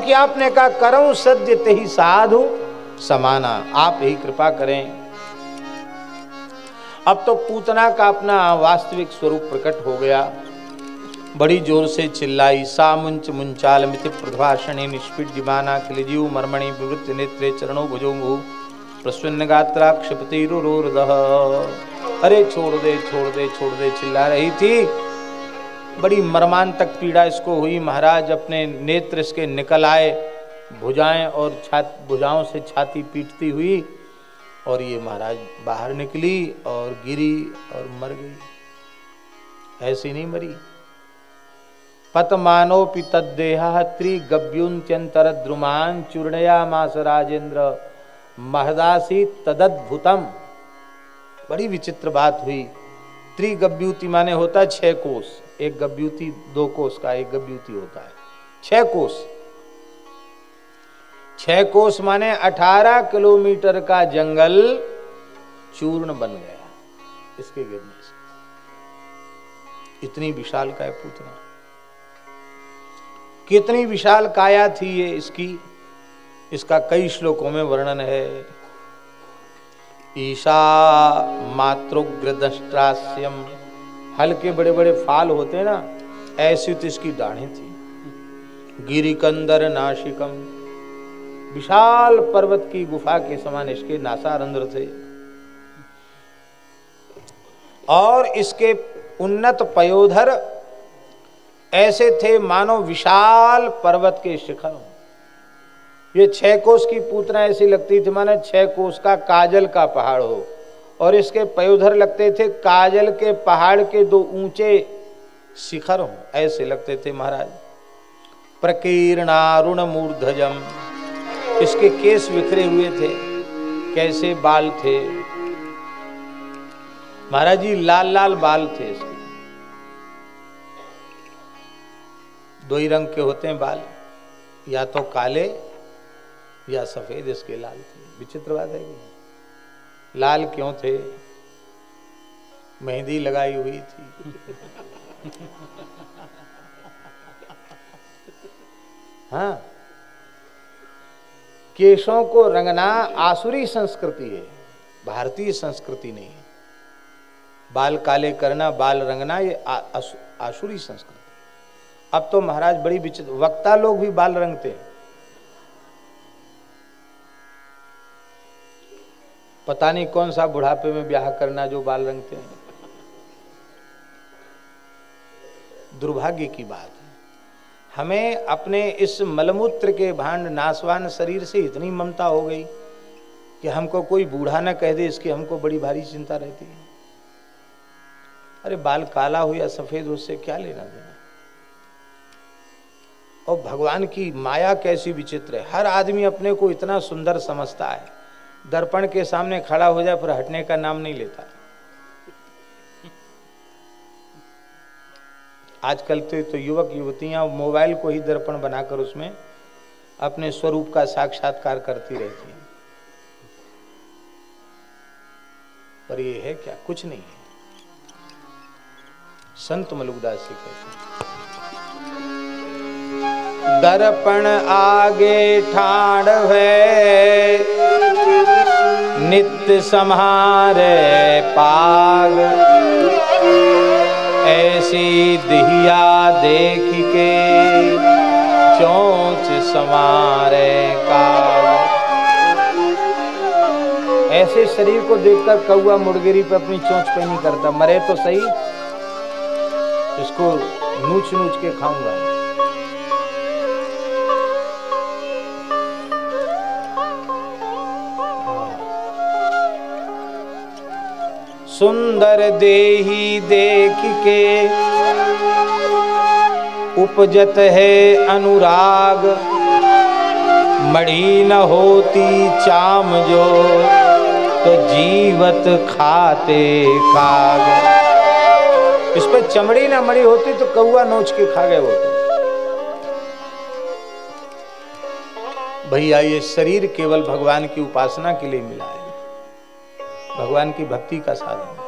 कि आपने कहा करऊं सद्य तेहि साधु समाना, आप ही कृपा करें। अब तो पूतना का अपना वास्तविक स्वरूप प्रकट हो गया। बड़ी जोर से चिल्लाई, सा मुंच मुंचाल मिति प्रभाषणे निष्पीड्यमाना किलजीव मर्मणि विवृत्त नेत्रे चरणों भुजोंगु प्रसन्न गात्रा क्षिपतिरुरोरदः। अरे छोड़ दे छोड़ दे छोड़ दे चिल्ला रही थी। बड़ी मर्मांतक पीड़ा इसको हुई। महाराज अपने नेत्र इसके निकल आए, भुजाएं और भुजाओं से छाती पीटती हुई, और ये महाराज बाहर निकली और गिरी और मर गई। ऐसी नहीं मरी। पतमानोपि तद्देहः त्रिगभ्युन्त्यंतर द्रुमान चूर्णयामास राजेंद्र महदासी तदद्भुतम। बड़ी विचित्र बात हुई। त्रिगभ्युति माने होता है 6 कोस, एक गभ्युति 2 कोस का एक गभ्युति होता है 6 कोस। 6 कोस माने 18 किलोमीटर का जंगल चूर्ण बन गया इसके गिरने से। इतनी विशाल काय पूतना, कितनी विशाल काया थी ये इसकी, इसका कई श्लोकों में वर्णन है। ईशा मातृग्रदष्ट्रास्यम, हल्के बड़े बड़े फाल होते ना, ऐसी तो इसकी डाढ़ें थी। गिरिकंदर नाशिकम, विशाल पर्वत की गुफा के समान इसके नासारंध्र थे। और इसके उन्नत पयोधर ऐसे थे मानो विशाल पर्वत के शिखर हो। ये 6 कोस की पूतना ऐसी लगती थी मानो 6 कोस का काजल का पहाड़ हो, और इसके पयोधर लगते थे काजल के पहाड़ के 2 ऊंचे शिखर हो, ऐसे लगते थे महाराज। प्रकीर्णारुण मूर्धजम, इसके केस बिखरे हुए थे, कैसे बाल थे महाराज जी, लाल लाल बाल थे इसके। 2 ही रंग के होते हैं बाल, या तो काले या सफेद, इसके लाल थे। विचित्र बात है कि लाल क्यों थे? मेहंदी लगाई हुई थी। हाँ, केशों को रंगना आसुरी संस्कृति है, भारतीय संस्कृति नहीं है। बाल काले करना, बाल रंगना, ये आसुरी संस्कृति। अब तो महाराज बड़ी विचित्र, वक्ता लोग भी बाल रंगते हैं। पता नहीं कौन सा बुढ़ापे में ब्याह करना जो बाल रंगते हैं। दुर्भाग्य की बात है। हमें अपने इस मलमूत्र के भांड नासवान शरीर से इतनी ममता हो गई कि हमको कोई बूढ़ा ना कह दे, इसकी हमको बड़ी भारी चिंता रहती है। अरे बाल काला हो या सफेद, उससे क्या लेना देना। और भगवान की माया कैसी विचित्र है। हर आदमी अपने को इतना सुंदर समझता है, दर्पण के सामने खड़ा हो जाए फिर हटने का नाम नहीं लेता। आजकल तो युवक युवतियां मोबाइल को ही दर्पण बनाकर उसमें अपने स्वरूप का साक्षात्कार करती रहती हैं, पर ये है क्या? कुछ नहीं है। संत मलुकदास जी कहते हैं, दर्पण आगे ठाड़ है नित्य सम्हारे पाग, ऐसी दिहिया देख के चोंच समारे काग। ऐसे शरीर को देखकर कौआ मुर्गिरी पे अपनी चोंच पे नहीं करता, मरे तो सही, इसको नूच नूच के खाऊंगा। सुंदर देही देख के उपजत है अनुराग, मढ़ी न होती चाम जो तो जीवत खाते काग। इस पे चमड़ी ना मड़ी होती तो कौआ नोच के खा गए होते। भैया ये शरीर केवल भगवान की उपासना के लिए मिला है, भगवान की भक्ति का साधन है।